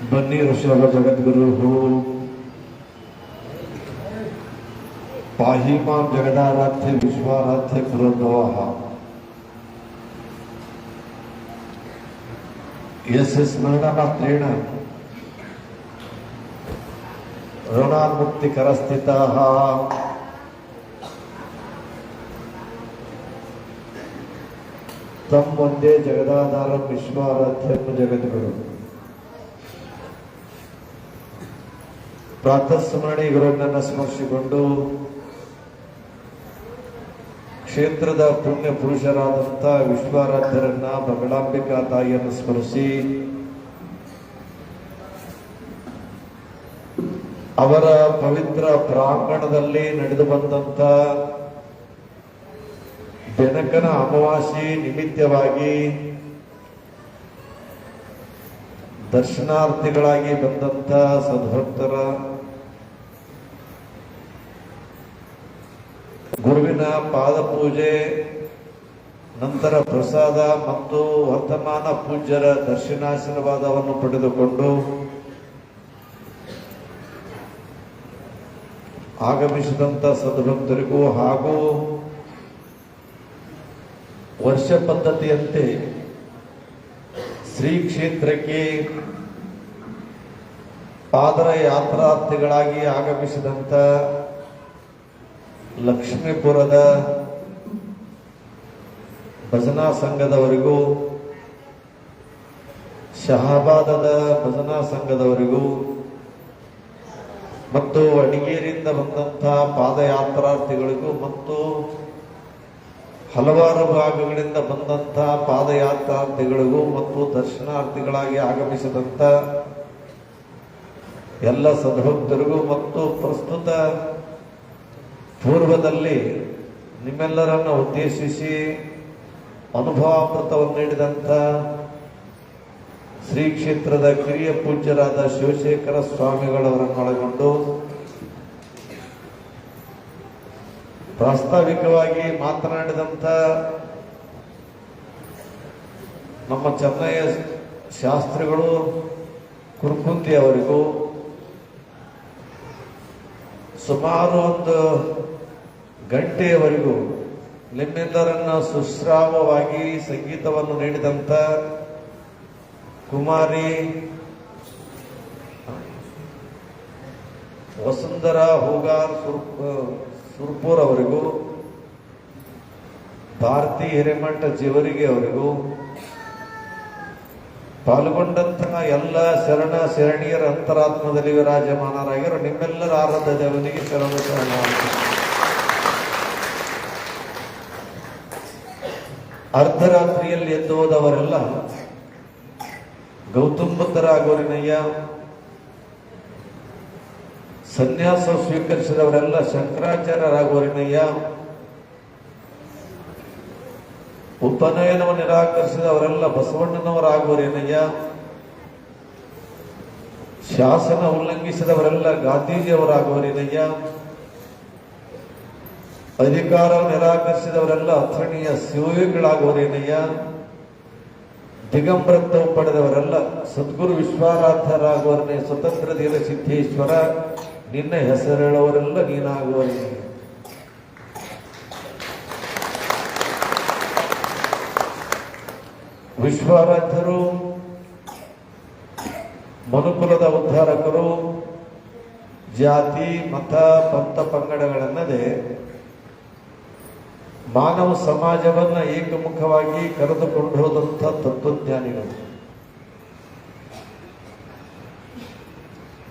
बन्नी ऋषभ जगद्गुरु पाहि मां जगदाराध्य विश्वाराध्य पुरंदवः यस्य स्मरणमात्रेण ऋणान्मुक्तिकरस्थिताः तं वन्दे जगदाधारं विश्वाराध्यं जगद्गुरुं। ಪ್ರಾತಃ ಸ್ಮರಣೆ ಗುರುಗಳನ್ನು ಸ್ಮರಿಸಿಕೊಂಡು ಕ್ಷೇತ್ರದ ಪುಣ್ಯ ಪುರುಷರಾದಂಥ ವಿಶ್ವಾರಾಧ್ಯರನ್ನ ಬಗಳಾಂಬಿಕಾ ತಾಯಿಯನ್ನು ಸ್ಮರಿಸಿ ಅವರ ಪವಿತ್ರ ಪ್ರಾಂಗಣದಲ್ಲಿ ನಡೆದು ಬಂದಂಥ ಬೆನಕನ ಅಮಾವಾಸ್ಯೆ ನಿಮಿತ್ತವಾಗಿ ದರ್ಶನಾರ್ಥಿಗಳಾಗಿ ಬಂದಂಥ ಸದ್ಭಕ್ತರ ಗುರುವಿನ ಪಾದಪೂಜೆ ನಂತರ ಪ್ರಸಾದ ಮತ್ತು ವರ್ತಮಾನ ಪೂಜ್ಯರ ದರ್ಶನಾಶೀರ್ವಾದವನ್ನು ಪಡೆದುಕೊಂಡು ಆಗಮಿಸಿದಂಥ ಸದ್ಭಕ್ತರಿಗೂ ಹಾಗೂ ವರ್ಷ ಪದ್ಧತಿಯಂತೆ ಶ್ರೀ ಕ್ಷೇತ್ರಕ್ಕೆ ಪಾದರ ಯಾತ್ರಾರ್ಥಿಗಳಾಗಿ ಆಗಮಿಸಿದಂಥ ಲಕ್ಷ್ಮೀಪುರದ ಭಜನಾ ಸಂಘದವರಿಗೂ ಶಹಾಬಾದದ ಭಜನಾ ಸಂಘದವರಿಗೂ ಮತ್ತು ಅಡಿಗೇರಿಯಿಂದ ಬಂದಂಥ ಪಾದಯಾತ್ರಾರ್ಥಿಗಳಿಗೂ ಮತ್ತು ಹಲವಾರು ಭಾಗಗಳಿಂದ ಬಂದಂಥ ಪಾದಯಾತ್ರಾರ್ಥಿಗಳಿಗೂ ಮತ್ತು ದರ್ಶನಾರ್ಥಿಗಳಾಗಿ ಆಗಮಿಸಿದಂಥ ಎಲ್ಲ ಸದ್ಭಕ್ತರಿಗೂ ಮತ್ತು ಪ್ರಸ್ತುತ ಪೂರ್ವದಲ್ಲಿ ನಿಮ್ಮೆಲ್ಲರನ್ನು ಉದ್ದೇಶಿಸಿ ಅನುಭವಾಮೃತವನ್ನು ನೀಡಿದಂಥ ಶ್ರೀ ಕ್ಷೇತ್ರದ ಕಿರಿಯ ಪೂಜ್ಯರಾದ ಶಿವಶೇಖರ ಸ್ವಾಮಿಗಳವರನ್ನೊಳಗೊಂಡು ಪ್ರಾಸ್ತಾವಿಕವಾಗಿ ಮಾತನಾಡಿದಂಥ ನಮ್ಮ ಚೆನ್ನಯ್ಯ ಶಾಸ್ತ್ರಿಗಳು ಕುರ್ಕುಂದಿ ಅವರಿಗೂ ಸುಮಾರು ಒಂದು ಗಂಟೆಯವರೆಗೂ ನಿಮ್ಮೆಲ್ಲರನ್ನ ಸುಶ್ರಾವವಾಗಿ ಸಂಗೀತವನ್ನು ನೀಡಿದಂಥ ಕುಮಾರಿ ವಸುಂಧರಾ ಹೂಗಾರ್ ಸುರ್ಪುರ್ ಅವರಿಗೂ ಭಾರತಿ ಹಿರೇಮಠ ಜೀವರಿಗೆ ಅವರಿಗೂ ಪಾಲ್ಗೊಂಡಂತಹ ಎಲ್ಲ ಶರಣ ಶರಣೀಯರ ಅಂತರಾತ್ಮದಲ್ಲಿ ವಿರಾಜಮಾನರಾಗಿರೋ ನಿಮ್ಮೆಲ್ಲರ ಆರಾಧ್ಯ ದೇವನಿಗೆ ಶರಣ ಶರಣ. ಅರ್ಧರಾತ್ರಿಯಲ್ಲಿ ಎದ್ದು ಹೋದವರೆಲ್ಲ ಗೌತಮ ಬುದ್ಧರಾಗೋರಿನಯ್ಯ, ಸನ್ಯಾಸ ಸ್ವೀಕರಿಸಿದವರೆಲ್ಲ ಶಂಕರಾಚಾರ್ಯರಾಗೋರಿನಯ್ಯ, ಉಪನಯನವನ್ನು ನಿರಾಕರಿಸಿದವರೆಲ್ಲ ಬಸವಣ್ಣನವರಾಗುವರೇನಯ್ಯ, ಶಾಸನ ಉಲ್ಲಂಘಿಸಿದವರೆಲ್ಲ ಗಾಂಧೀಜಿಯವರಾಗುವರೇನಯ್ಯ, ಅಧಿಕಾರವನ್ನು ನಿರಾಕರಿಸಿದವರೆಲ್ಲ ಅಥರ್ಣೀಯ ಶಿವಯೋಗಿಗಳಾಗುವರೇನಯ್ಯ, ದಿಗಂಬರತ್ವ ಪಡೆದವರೆಲ್ಲ ಸದ್ಗುರು ವಿಶ್ವಾರಾಧ್ಯರಾಗುವರನೇ ಸ್ವತಂತ್ರ ಧೀರ ಸಿದ್ದೇಶ್ವರ ನಿನ್ನ ಹೆಸರೇಳುವರೆಲ್ಲ ನೀನಾಗುವರೇನಯ್ಯ. ವಿಶ್ವಾರಾಧ್ಯರು ಮನುಕುಲದ ಉದ್ಧಾರಕರು, ಜಾತಿ ಮತ ಪಂಥ ಪಂಗಡಗಳನ್ನದೇ ಮಾನವ ಸಮಾಜವನ್ನ ಏಕಮುಖವಾಗಿ ಕರೆದುಕೊಂಡು ಹೋದಂಥ ತತ್ವಜ್ಞಾನಿಗಳು.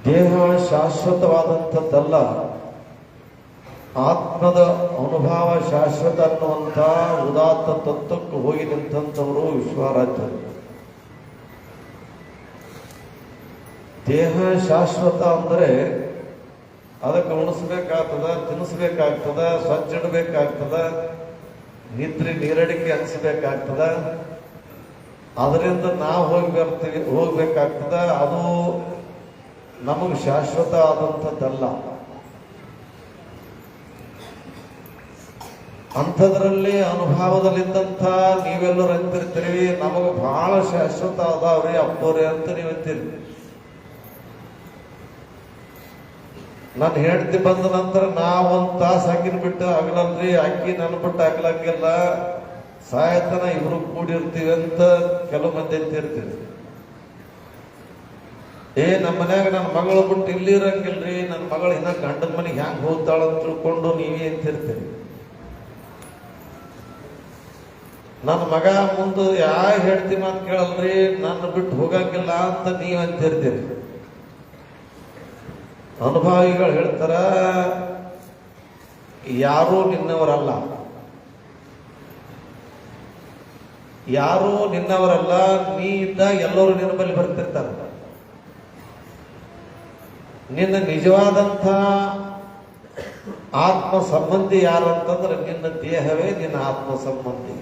ದೇಹ ಶಾಶ್ವತವಾದಂಥದ್ದಲ್ಲ, ಆತ್ಮದ ಅನುಭವ ಶಾಶ್ವತ ಅನ್ನುವಂಥ ಉದಾತ್ತ ತತ್ವಕ್ಕೆ ಹೋಗಿ ನಿಂತವರು ವಿಶ್ವಾರಾಧ್ಯರು. ದೇಹ ಶಾಶ್ವತ ಅಂದರೆ ಅದಕ್ಕೆ ಉಣಿಸ್ಬೇಕಾಗ್ತದ, ತಿನ್ನಿಸ್ಬೇಕಾಗ್ತದ, ಸ್ವಚ್ಛ ಇಡಬೇಕಾಗ್ತದ, ನಿದ್ರೆ ನೀರಡಿಕೆ ಅನಿಸ್ಬೇಕಾಗ್ತದ, ಅದರಿಂದ ನಾವು ಹೋಗ್ಬೇಕಾಗ್ತದ. ಅದು ನಮಗೆ ಶಾಶ್ವತ ಆದಂಥದ್ದಲ್ಲ. ಅಂಥದ್ರಲ್ಲಿ ಅನುಭವದಲ್ಲಿದ್ದಂಥ ನೀವೆಲ್ಲರೂ ಅಂತಿರ್ತೀರಿ, ನಮಗೆ ಬಹಳ ಶಾಶ್ವತ ಅದಾವ್ರಿ ಅಪ್ಪೋರಿ ಅಂತ ನೀವು ಅಂತೀರಿ. ನನ್ನ ಹೆಂಡತಿ ಬಂದ ನಂತರ ನಾ ಒಂದ್ ತಾಸು ಆಕಿನ ಬಿಟ್ಟು ಆಗ್ಲಲ್ರಿ, ಅಕ್ಕಿ ನನ್ನ ಬಿಟ್ಟು ಆಗ್ಲಂಗಿಲ್ಲ, ಸಾಯತನ ಇಬ್ರು ಕೂಡಿರ್ತೀವಿ ಅಂತ ಕೆಲವು ಮಂದಿ ಅಂತಿರ್ತೀವಿ. ನಮ್ಮ ಮನ್ಯಾಗ ನನ್ನ ಮಗಳು ಬಿಟ್ಟು ಇಲ್ಲಿ ಇರಂಗಿಲ್ರಿ, ನನ್ನ ಮಗಳು ಇನ್ನ ಗಂಡನ ಮನೆಗೆ ಹ್ಯಾಂಗ್ ಹೋಗ್ತಾಳ ಅಂತ ತಿಳ್ಕೊಂಡು ನೀವೇ ಅಂತಿರ್ತೀರಿ. ನನ್ನ ಮಗ ಮುಂದೆ ಹೇಳ್ತಿ ಮಾತು ಕೇಳಲ್ರಿ, ನನ್ನ ಬಿಟ್ಟು ಹೋಗಂಗಿಲ್ಲ ಅಂತ ನೀವ್ ಅಂತಿರ್ತೀರಿ. ಅನುಭವಿಗಳು ಹೇಳ್ತಾರ, ಯಾರೂ ನಿನ್ನವರಲ್ಲ, ಯಾರೂ ನಿನ್ನವರಲ್ಲ, ನೀ ಇದ್ದಾಗ ಎಲ್ಲರೂ ನಿನ್ನ ಬಳಿ ಬರ್ತಿರ್ತಾರ. ನಿನ್ನ ನಿಜವಾದಂಥ ಆತ್ಮ ಸಂಬಂಧಿ ಯಾರಂತಂದ್ರೆ ನಿನ್ನ ದೇಹವೇ ನಿನ್ನ ಆತ್ಮ ಸಂಬಂಧಿ.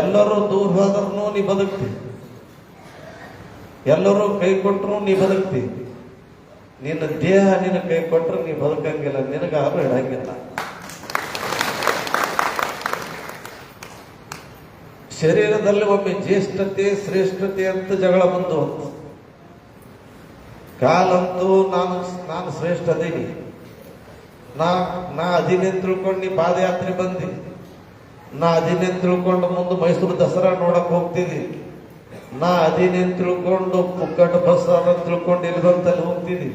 ಎಲ್ಲರೂ ದೂರ ಹೋದ್ರೂ ನೀ ಬದುಕ್ತಿ, ಎಲ್ಲರೂ ಕೈ ಕೊಟ್ಟರು ನೀ ಬದುಕ್ತಿ. ನಿನ್ನ ದೇಹ ನಿನ್ನ ಕೈ ಕೊಟ್ಟರು ನೀ ಬದುಕಂಗಿಲ್ಲ, ನಿನಗಾದ್ರೂ ಇಡಂಗಿಲ್ಲ. ಶರೀರದಲ್ಲಿ ಒಮ್ಮೆ ಜ್ಯೇಷ್ಠತೆ ಶ್ರೇಷ್ಠತೆ ಅಂತ ಜಗಳ ಬಂದು ಅಂತ. ಕಾಲಂತೂ ನಾನು ಶ್ರೇಷ್ಠ ಅದೀನಿ, ನಾ ಅದೀನಿ ತಿಳ್ಕೊಂಡು ನೀ ಪಾದಯಾತ್ರೆ ಬಂದಿ, ನಾ ಅದೀನಿ ತಿಳ್ಕೊಂಡು ಮುಂದೆ ಮೈಸೂರು ದಸರಾ ನೋಡಕ್ ಹೋಗ್ತಿದ್ದಿ, ನಾ ಅದೀನಿ ತಿಳ್ಕೊಂಡು ಪುಕ್ಕಟ ಬಸ್ ಅದ ತಿಳ್ಕೊಂಡು ಇಲ್ಲಿ ಬಂತಲ್ಲಿ ಹೋಗ್ತಿದ್ದಿ.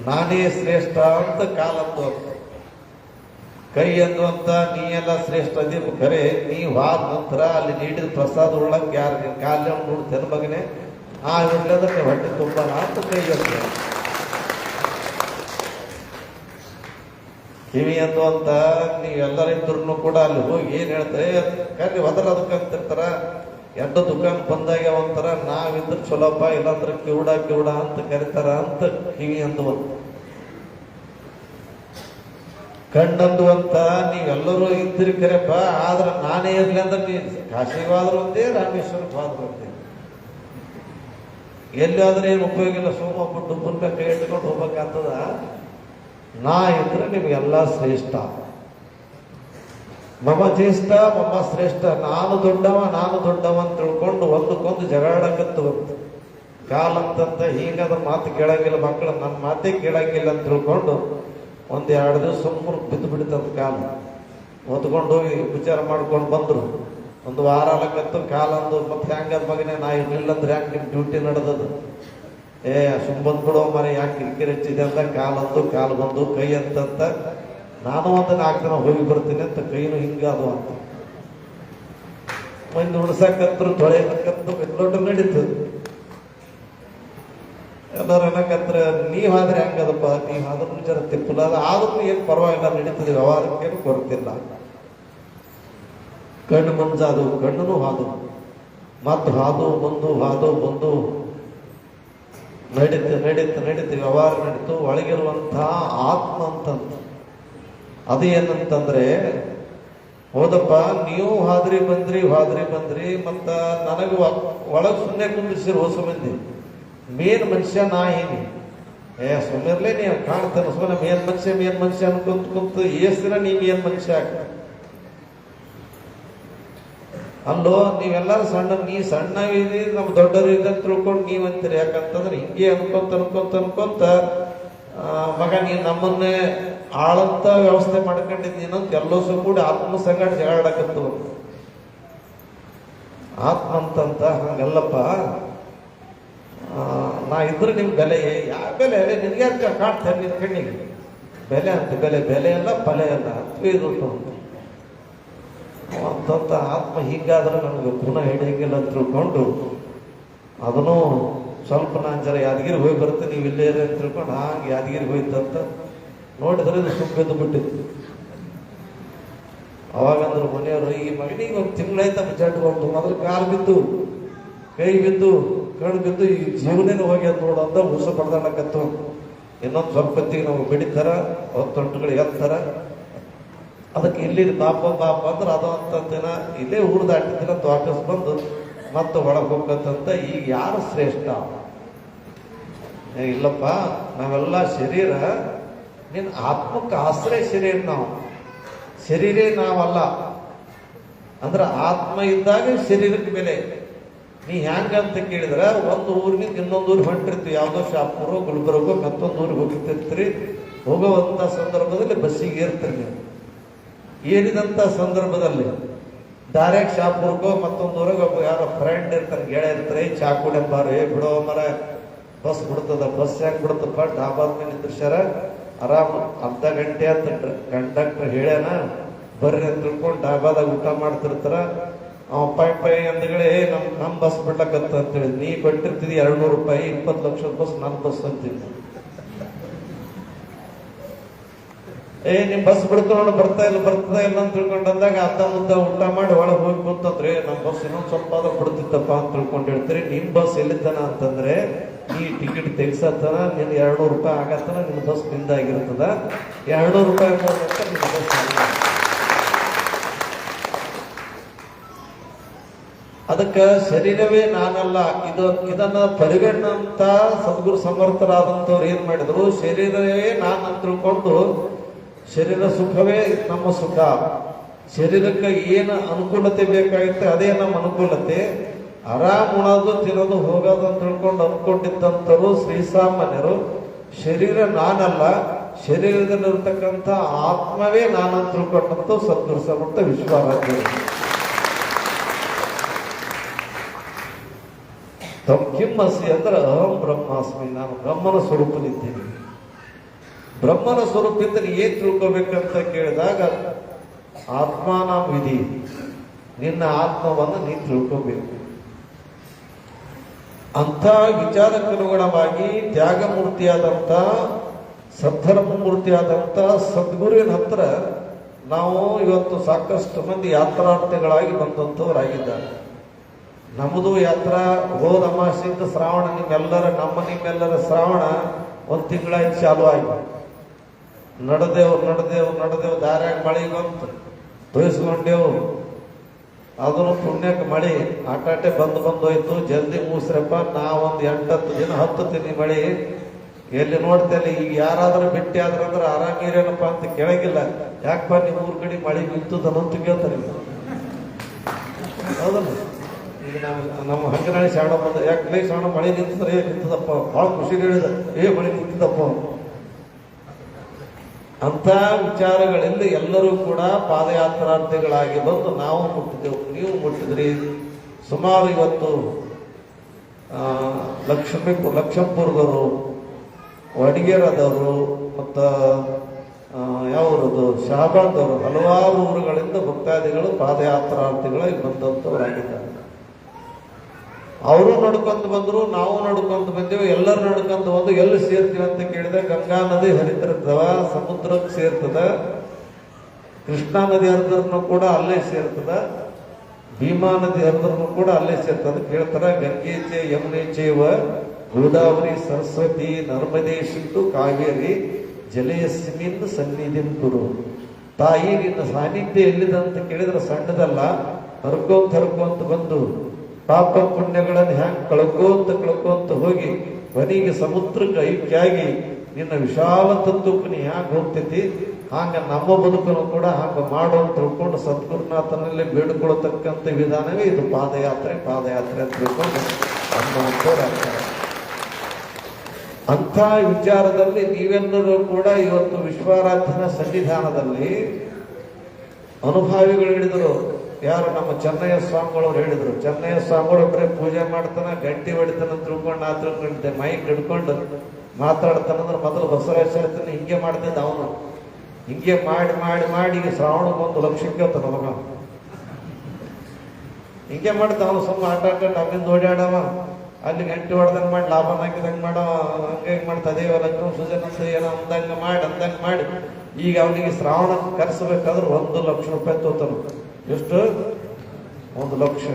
ನಾನೇ ಶ್ರೇಷ್ಠ ಅಂತ ಕಾಲಂದು ಅಂತ. ಕೈ ಅನ್ನುವಂತ ನೀ ಎಲ್ಲ ಶ್ರೇಷ್ಠ ಅದಿರು ಖರೆ, ನೀ ವಾದ ನಂತರ ಅಲ್ಲಿ ನೀಡಿದ ಪ್ರಸಾದ ಉಳ್ಳಂಗೆ ಯಾರು ನಿನ್ ಕಾಲ ನೋಡ್ತೇನೆ ಮಗನೇ, ಆ ಇಲ್ಲದ್ರೆ ನೀವು ಹೊಟ್ಟೆ ತುಂಬಲ್ಲ ಅಂತ ಕೈ ಅಂತ. ಕಿವಿ ಅನ್ನುವಂತ ನೀವೆಲ್ಲರಿದ್ರು ಕೂಡ ಅಲ್ಲಿ ಹೋಗಿ ಏನ್ ಹೇಳ್ತಾರೆ, ಕರಿ ಒದರ ಅದಕ್ಕಂತಿರ್ತಾರ. ಎಡ್ಡ ದುಕಾನ್ ಬಂದಾಗ ಒಂಥರ ನಾವಿದ್ರ ಚಲೋಪ್ಪ, ಇಲ್ಲಾಂದ್ರೆ ಕಿವುಡ ಅಂತ ಕರಿತಾರ ಅಂತ ಕಿವಿ ಅಂದುವಂತ. ಕಣ್ಣಂದುವಂತ ನೀವೆಲ್ಲರೂ ಇದ್ರಿ ಕರೆಪ್ಪ, ಆದ್ರೆ ನಾನೇ ಇರ್ಲಿ ಅಂದ್ರೆ ನೀ ಕಾಶಿಗಾದ್ರೂ ಒಂದೇ, ರಾಮೇಶ್ವರಕ್ಕೆ ಹೋದ್ರು ಒಂದೇ. ಎಲ್ಲಾದ್ರೂ ಏನು ಉಪಯೋಗ ಇಲ್ಲ, ಸೋಮಬಿಟ್ಟು ದುಬ್ಬನ್ಕ ಕೈ ಇಟ್ಕೊಂಡು ಹೋಗ್ಬೇಕಾಗ್ತದ. ನಾ ಇದ್ರೆ ನಿಮ್ಗೆಲ್ಲ ಶ್ರೇಷ್ಠ. ಮಮ ಜ್ಯೇಷ್ಠ ಮಮ ಶ್ರೇಷ್ಠ, ನಾನು ದೊಡ್ಡವ ಅಂತ ತಿಳ್ಕೊಂಡು ಒಂದಕ್ಕೊಂದು ಜಗಳಾಡಕತ್ತು. ಕಾಲಂತಂತ ಹೀಗದ ಮಾತು ಕೇಳಂಗಿಲ್ಲ ಮಕ್ಕಳು, ನನ್ನ ಮಾತೇ ಕೇಳಂಗಿಲ್ಲ ಅಂತ ತಿಳ್ಕೊಂಡು ಒಂದೆರಡು ದಿವಸ ಸುಮ್ಮನೆ ಬಿದ್ದು ಬಿಡ್ತದ ಕಾಲ. ಹೊತ್ಕೊಂಡು ಹೋಗಿ ವಿಚಾರ ಮಾಡ್ಕೊಂಡು ಬಂದ್ರು. ಒಂದು ವಾರ ಆಗಕತ್ತು ಕಾಲಂದು, ಮತ್ತೆ ಹೆಂಗದ ಮಗನೇ ನಾ ಇರ್ಲಿಲ್ಲಂದ್ರೆ ಯಾಕೆ ನಿಮ್ ಡ್ಯೂಟಿ ನಡೆದದು, ಸುಮ್ಮಂದ್ ಬಿಡೋ ಮನೆ ಯಾಕೆ ಕಿರಿಕಿರಿ ಹೆಚ್ಚಿದೆ ಅಂತ ಕಾಲು ಬಂದು ಕೈ ಅಂತಂತ. ನಾನು ಒಂದು 4 ದಿನ ಹೋಗಿ ಬರ್ತೀನಿ ಅಂತ ಕೈನು ಹಿಂಗಾದು ಅಂತ. ಮಂದಿ ಉಣಸಕತ್ರು ತೊಳೆಯಕತ್ತು ದೊಡ್ಡ ನಡೀತು. ಎಲ್ಲರೂ ಏನಕತ್ರ ನೀವಾದ್ರೆ ಹೆಂಗದಪ್ಪ, ನೀವಾದ್ರೂ ಜರ ತಿಪ್ಪಲ, ಆದ್ರೂ ಏನ್ ಪರವಾಗಿಲ್ಲ, ನಡೀತದೆ, ವ್ಯವಹಾರಕ್ಕೇನು ಕೊರತಿಲ್ಲ. ಕಣ್ಣು ಮಂಜಾದು, ಕಣ್ಣು ಹಾದು, ಮತ್ತು ಹಾದು ಬಂದು ನಡೀತು ವ್ಯವಹಾರ ನಡೀತು. ಒಳಗಿರುವಂತಹ ಆತ್ಮ ಅಂತಂತ ಅದೇನಂತಂದ್ರೆ, ಹೌದಪ್ಪ ನೀವು ಹಾದ್ರಿ ಬಂದ್ರಿ ಮತ್ತ ನನಗ ಒಳಗ್ ಸುಮ್ಮನೆ ಕುಂದಿಸಿರು ಹೊಸ ಮಂದಿ. ಮೇನ್ ಮನುಷ್ಯ ನಾ ಏನಿ, ಸುಮ್ಮನೆ ನೀವು ಕಾಣ್ತಾನೆ ಸುಮ್ಮನೆ ಮೇನ್ ಮನುಷ್ಯ ಅನ್ಕೊಂತ ಏಸ್ದಿನ ನೀ ಮೇನ್ ಮನುಷ್ಯ ಆಗ್ತ. ಅಲ್ಲೋ ನೀವೆಲ್ಲರೂ ನೀ ಸಣ್ಣವಿದಿ, ನಮ್ ದೊಡ್ಡರು ಇದ್ದಂತ ತಿಳ್ಕೊಂಡು ನೀವ್ ಅಂತೀರಿ. ಯಾಕಂತಂದ್ರೆ ಹಿಂಗೆ ಅನ್ಕೊಂತ ಮಗ ನೀನ್ ನಮ್ಮನ್ನೇ ಆಳಂತ ವ್ಯವಸ್ಥೆ ಮಾಡ್ಕೊಂಡಿದ್ದೀನಂತ ಎಲ್ಲೋಸು ಕೂಡ ಆತ್ಮ ಸಂಗಡ ಜಗಳಾಡಕತ್ತು. ಆತ್ಮ ಅಂತಂತ ಹಂಗಲ್ಲಪ್ಪ, ನಾ ಇದ್ರೆ ನಿಮ್ ಬೆಲೆ ಯಾವ ಬೆಲೆ ನಿನ್ಗೆ ಕಾಣ್ತೇನೆ ನಿನ್ ಕಣ್ಣಿಗೆ. ಬೆಲೆ ಅಂತ ಬೆಲೆ ಎಲ್ಲ ಫಲೆ ಎಲ್ಲ ಇರುತ್ತೆ ಅಂತಂತ ಆತ್ಮ. ಹೀಗಾದ್ರೆ ನನಗೆ ಪುನಃ ಹಿಡಿಯಂಗಿಲ್ಲ ಅಂತ ತಿಳ್ಕೊಂಡು ಅದನ್ನು ಸ್ವಲ್ಪ ನಾನು ಜರ ಯಾದಗಿರಿ ಹೋಗಿ ಬರುತ್ತೆ, ನೀವು ಇಲ್ಲೇ ಇರಿ ಅಂತ ತಿಳ್ಕೊಂಡು ಹಾಗೆ ಯಾದಗಿರಿ ಹೋಯ್ತಂತ ನೋಡಿದ್ರೆ ಇದು ಸುಮ್ಮಿದ್ದು ಬಿಟ್ಟಿತ್ತು. ಅವಾಗಂದ್ರು ಮನೆಯವರು, ಈ ಮಗನಿಗೆ ಒಂದು ತಿಂಗಳಾಯ್ತಪ್ಪ ಚಟ್ಕೊಂಡು, ಮೊದಲು ಕಾಲು ಬಿದ್ದು ಕೈ ಬಿದ್ದು ಕಣ್ಣು ಬಿದ್ದು ಈ ಜೀವನೇನು ಹೋಗಿ ಅಂತ ನೋಡಂತ ಹುಸ ಪಡ್ದಾಡಕತ್ತು. ಇನ್ನೊಂದು ಸ್ವಲ್ಪ ಹೊತ್ತಿಗೆ ನಾವು ಬಿಡಿತಾರ, 10 ಗಂಟೆಗಳು ಎತ್ತರ. ಅದಕ್ಕೆ ಇಲ್ಲಿ ಬಾಪ ಅಂದ್ರೆ ಅದು ಅಂತ ದಿನ ಇಲ್ಲೇ ಊರು ದಾಟಿದಿನ ವಾಪಸ್ ಬಂದು ಮತ್ತೆ ಒಳಗೆ ಹೋಗ್ಬೇಕಂತ. ಈಗ ಯಾರು ಶ್ರೇಷ್ಠ? ಇಲ್ಲಪ್ಪ, ನಾವೆಲ್ಲ ಶರೀರ, ನಿನ್ನ ಆತ್ಮಕ್ಕೆ ಆಶ್ರಯ ಶರೀರ, ನಾವು ಶರೀರೇ ನಾವಲ್ಲ. ಅಂದ್ರೆ ಆತ್ಮ ಇದ್ದಾಗ ಶರೀರಕ್ಕೆ ಬೆಲೆ. ನೀ ಹೆಂಗಂತ ಕೇಳಿದ್ರೆ ಒಂದು ಊರಿನಿಂದ ಇನ್ನೊಂದು ಊರಿಗೆ ಹೊಂಟಿರ್ತೀವಿ, ಯಾವುದೋ ಶಾಪುರ ಗುಲ್ಬರ್ಗ ಮತ್ತೊಂದು ಊರಿಗೆ ಹೋಗಿರ್ತೀರಿ. ಹೋಗುವಂತ ಸಂದರ್ಭದಲ್ಲಿ ಬಸ್ಸಿಗೆ ಏರ್ತೀರಿ. ನೀವು ಏರಿದಂತ ಸಂದರ್ಭದಲ್ಲಿ ಡೈರೆಕ್ಟ್ ಶಾಪುರ್ಗೋ ಮತ್ತೊಂದು ಊರಿಗೆ ಒಬ್ಬ ಯಾರೋ ಫ್ರೆಂಡ್ ಇರ್ತಾನೆ, ಗೆಳೆ ಇರ್ತಾರೆ, ಚಾ ಕುಡಿಯಂಬಾರು, ಬಿಡೋ ಮರ ಬಸ್ ಬಿಡ್ತದ. ಬಸ್ ಯಾಕೆ ಬಿಡ್ತಪ್ಪ, ಡಾಬಾದ ಮೇಲೆ ನಿಂದ್ರಸ್ಯಾರ, ಆರಾಮ್ ಅರ್ಧ ಗಂಟೆ ಅಂತ ಕಂಡಕ್ಟರ್ ಹೇಳ್ಯಾನ, ಬರ್ರಿ ಅಂತ ತಿಳ್ಕೊಂಡು ಡಾಬಾದಾಗ ಊಟ ಮಾಡ್ತಿರ್ತಾರ. ಅವ ಪೈ ಅಂದಗಳೇ ನಮ್ ಬಸ್ ಬಿಡ್ಲಕತ್ತ ಅಂತೇಳಿ ನೀ ಕೊಟ್ಟಿರ್ತಿದಿ 200 ರೂಪಾಯಿ, 20 ಲಕ್ಷದ ಬಸ್ ನನ್ನ ಬಸ್ ಅಂತೀನಿ. ನಿಮ್ ಬಸ್ ಬಿಡ್ಕೊಂಡು ಬರ್ತದ ಇಲ್ಲ ಅಂತ ತಿಳ್ಕೊಂಡು ಅಂದಾಗ ಅರ್ಧ ಮುದ್ದ ಊಟ ಮಾಡಿ ಒಳಗೆ ಹೋಗಿ ಕೂತಂದ್ರೆ ನಮ್ಮ ಬಸ್ ಇನ್ನೊಂದ್ ಸ್ವಲ್ಪ ಆದ್ರೂ ಬಿಡ್ತಿತ್ತಪ್ಪ ಅಂತ ತಿಳ್ಕೊಂಡಿರ್ತೀರಿ. ನಿಮ್ ಬಸ್ ಎಲ್ಲಿತನ ಅಂತಂದ್ರೆ ನೀ ಟಿಕೆಟ್ ತೆಗ್ಸತ್ತನ ನಿನ್ 200 ರೂಪಾಯಿ ಆಗತ್ತನ ನಿನ್ ಬಸ್ ನಿಂದಾಗಿರ್ತದ. 200 ರೂಪಾಯಿ ನಿನ್ನ ಬಸ್. ಅದಕ್ಕೆ ಶರೀರವೇ ನಾನಲ್ಲ, ಇದನ್ನ ಪರಿಗಣಂತ ಸದ್ಗುರು ಸಮರ್ಥರಾದಂಥವ್ರು ಏನ್ ಮಾಡಿದ್ರು, ಶರೀರವೇ ನಾನು ತಿಳ್ಕೊಂಡು ಶರೀರ ಸುಖವೇ ನಮ್ಮ ಸುಖ, ಶರೀರಕ್ಕೆ ಏನು ಅನುಕೂಲತೆ ಬೇಕಾಗುತ್ತೆ ಅದೇ ನಮ್ಮ ಅನುಕೂಲತೆ, ಆರಾಮ್ ಉಣೋದು ತಿನ್ನೋದು ಹೋಗೋದು ಅಂತ ತಿಳ್ಕೊಂಡು ಅನ್ಕೊಂಡಿದ್ದಂಥವ್ರು ಶ್ರೀಸಾಮಾನ್ಯರು. ಶರೀರ ನಾನಲ್ಲ, ಶರೀರದಲ್ಲಿರ್ತಕ್ಕಂಥ ಆತ್ಮವೇ ನಾನಂತ ತಿಳ್ಕೊಂಡಂತ ಸದ್ಗುರು ಸಮರ್ಥ ವಿಶ್ವಾರಾಧ್ಯ. ಕಿಮ್ಮಸಿ ಅಂದ್ರೆ ಅಹಂ ಬ್ರಹ್ಮಾಸ್ಮಿ, ನಾನು ಬ್ರಹ್ಮನ ಸ್ವರೂಪನಿದ್ದೇನೆ. ಬ್ರಹ್ಮನ ಸ್ವರೂಪದಿಂದ ಏನ್ ತಿಳ್ಕೋಬೇಕಂತ ಕೇಳಿದಾಗ ಆತ್ಮಾನ ವಿಧಿ, ನಿನ್ನ ಆತ್ಮವನ್ನು ನೀನು ತಿಳ್ಕೋಬೇಕು. ಅಂಥ ವಿಚಾರಕ್ಕನುಗುಣವಾಗಿ ತ್ಯಾಗಮೂರ್ತಿಯಾದಂಥ ಸದ್ಧರ್ಮ ಮೂರ್ತಿಯಾದಂಥ ಸದ್ಗುರುವಿನ ಹತ್ರ ನಾವು ಇವತ್ತು ಸಾಕಷ್ಟು ಮಂದಿ ಯಾತ್ರಾರ್ಥಿಗಳಾಗಿ ಬಂದಂಥವರಾಗಿದ್ದಾರೆ. ನಮ್ಮದು ಯಾತ್ರಾ ಹೋದ ಅಮಾಸೆಯಿಂದ ಶ್ರಾವಣ, ನಿಮ್ಮೆಲ್ಲರ ಶ್ರಾವಣ 1 ತಿಂಗಳಾಯ್ತು ಚಾಲು ಆಯ್ತು. ನಡೆದೇವು ದಾರ್ಯಾಗ ಮಳೆ ಬಂತು, ತೋರಿಸ್ಕೊಂಡೇವು. ಅದನ್ನು ಪುಣ್ಯಕ್ಕೆ ಮಳೆ ಆಟಾಟೆ ಬಂದು ಹೋಯ್ತು. ಜಲ್ದಿ ಮೂಸ್ರಪ್ಪ, ನಾವೊಂದು 8-10 ದಿನ ಹತ್ತುತ್ತೀನಿ ಮಳೆ. ಎಲ್ಲಿ ನೋಡ್ತೇನೆ ಈಗ ಯಾರಾದ್ರೂ ಭೇಟಿ ಆದ್ರಂದ್ರೆ ಆರಾಮಿರೇನಪ್ಪ ಅಂತ ಕೇಳಂಗಿಲ್ಲ. ಯಾಕಪ್ಪ ನಿಮ್ಮ ಊರ್ ಕಡೆ ಮಳೆ ನಿಂತದನ್ನಂತ ಕೇಳ್ತಾರೆ. ಹೌದಲ್ಲ, ಈಗ ನಮ್ಮ ಹಂಗನಾಳಿ ಶಾಣ ಬಂದ, ಯಾಕೆ ಶಾಣ ಮಳೆ ನಿಂತದ್ರೆ ನಿಂತದಪ್ಪ, ಭಾಳ ಖುಷಿ ಹೇಳಿದ, ಮಳೆ ನಿಂತದಪ್ಪ ಅಂತ ವಿಚಾರಗಳಿಂದ ಎಲ್ಲರೂ ಕೂಡ ಪಾದಯಾತ್ರಾರ್ಥಿಗಳಾಗಿ ಬಂದು ನಾವು ಮುಟ್ಟಿದೆವು, ನೀವು ಮುಟ್ಟಿದ್ರಿ. ಸುಮಾರು ಇವತ್ತು ಲಕ್ಷಂಪುರದವರು, ವಡಗೇರದವರು, ಮತ್ತ ಯಾವೂರದು ಶಹಾಬಾದವರು, ಹಲವಾರು ಊರುಗಳಿಂದ ಭಕ್ತಾದಿಗಳು ಪಾದಯಾತ್ರಾರ್ಥಿಗಳಾಗಿ ಬಂದಂಥವರಾಗಿದ್ದಾರೆ. ಅವರು ನಡ್ಕೊಂತ ಬಂದ್ರು, ನಾವು ನಡ್ಕೊಂತ ಬಂದೆವು, ಎಲ್ಲರೂ ನಡ್ಕೊಂತ ಬಂದು ಎಲ್ಲಿ ಸೇರ್ತೀವಿ ಅಂತ ಕೇಳಿದ್ರೆ ಗಂಗಾ ನದಿ ಹರಿತಿರ್ತವ, ಸಮುದ್ರಕ್ಕೆ ಸೇರ್ತದ, ಕೃಷ್ಣಾ ನದಿ ಹರಿದ್ರೂ ಕೂಡ ಅಲ್ಲೇ ಸೇರ್ತದ, ಭೀಮಾ ನದಿ ಹರಿದ್ರೂ ಕೂಡ ಅಲ್ಲೇ ಸೇರ್ತದ. ಕೇಳ್ತಾರ, ಗಂಗೇಚೆ ಯಮುನೇಚೇವ ಗೋದಾವರಿ ಸರಸ್ವತಿ ನರ್ಮದೇ ಸಿಂಧು ಕಾವೇರಿ ಜಲೆಯಸ್ಮಿನ್ ಸನ್ನಿಧಿಂ ಕುರು. ತಾಯಿ ನಿನ್ನ ಸಾನ್ನಿಧ್ಯ ಎಲ್ಲಿದೆ ಅಂತ ಕೇಳಿದ್ರೆ ಸಣ್ಣದಲ್ಲ, ಹರ್ಕೊಂತ ಬಂದು ಪಾಪ ಪುಣ್ಯಗಳನ್ನು ಹ್ಯಾಂಗ ಕಳ್ಕೋಂತ ಹೋಗಿ ಕೊನೆಗೆ ಸಮುದ್ರಕ್ಕೆ ಐಕ್ಯಾಗಿ ನಿನ್ನ ವಿಶಾಲ ತತ್ವಕ್ಕೆ ನೀ ಹ್ಯಾಂಗ ಹೋಗ್ತೈತಿ, ಹಾಗ ನಮ್ಮ ಬದುಕನ್ನು ಕೂಡ ಹಾಗ ಮಾಡೋ ಅಂತ ತಿಳ್ಕೊಂಡು ಸದ್ಗುರುನಾಥನಲ್ಲಿ ಬೇಡಿಕೊಳ್ಳತಕ್ಕಂಥ ವಿಧಾನವೇ ಇದು ಪಾದಯಾತ್ರೆ ಅಂತ ತಿಳ್ಕೊಂಡು ಅನ್ನುವಂಥವ್ರಾಗ್ತಾರೆ. ಅಂಥ ವಿಚಾರದಲ್ಲಿ ನೀವೆಲ್ಲರೂ ಕೂಡ ಇವತ್ತು ವಿಶ್ವಾರಾಧ್ಯನ ಸನ್ನಿಧಾನದಲ್ಲಿ ಅನುಭಾವಿಗಳು ಹೇಳಿದರು. ಯಾರು ನಮ್ಮ ಚೆನ್ನಯ್ಯ ಸ್ವಾಮಿಗಳವ್ರು ಹೇಳಿದ್ರು. ಚೆನ್ನಯ್ಯ ಸ್ವಾಮಿಗಳು ಬರೀ ಪೂಜೆ ಮಾಡ್ತಾನ, ಗಂಟೆ ಹೊಡಿತಾನ ತಿಳ್ಕೊಂಡು ನಾ ತಿಳ್ಕೊಂಡಿದ್ದೆ, ಮೈಕ್ ಹಿಡ್ಕೊಂಡು ಮಾತಾಡ್ತಾನಂದ್ರೆ ಮೊದಲು ಬಸವರಾಜ ಹೇಳ್ತಾನೆ ಹಿಂಗೆ ಮಾಡ್ತಿದ್ದ ಅವನು. ಹಿಂಗೆ ಮಾಡಿ ಈಗ ಶ್ರಾವಣ 1 ಲಕ್ಷಕ್ಕೆ ಹೋಗ್ತಾನ ಮಗ. ಹಿಂಗೆ ಮಾಡ್ತಾ ಅವನು ಸುಮ್ಮ ಆಟ ಅಲ್ಲಿಂದ ಓಡಾಡವ, ಅಲ್ಲಿ ಗಂಟೆ ಹೊಡೆದಂಗೆ ಮಾಡಿ ಲಾಭ ಹಾಕಿದಂಗೆ ಮಾಡವ, ಹಂಗೆ ಮಾಡ್ತಾ ಅದೇವ ಲಕ್ಷ್ಮಣ ಸುಜನ್ ಅಂತ ಏನೋ ಅಂದಂಗೆ ಮಾಡಿ ಈಗ ಅವನಿಗೆ ಶ್ರಾವಣ ಕರೆಸಬೇಕಾದ್ರೆ 1 ಲಕ್ಷ ರೂಪಾಯಿ ತೋತಾನ. ಎಷ್ಟು? 1 ಲಕ್ಷ.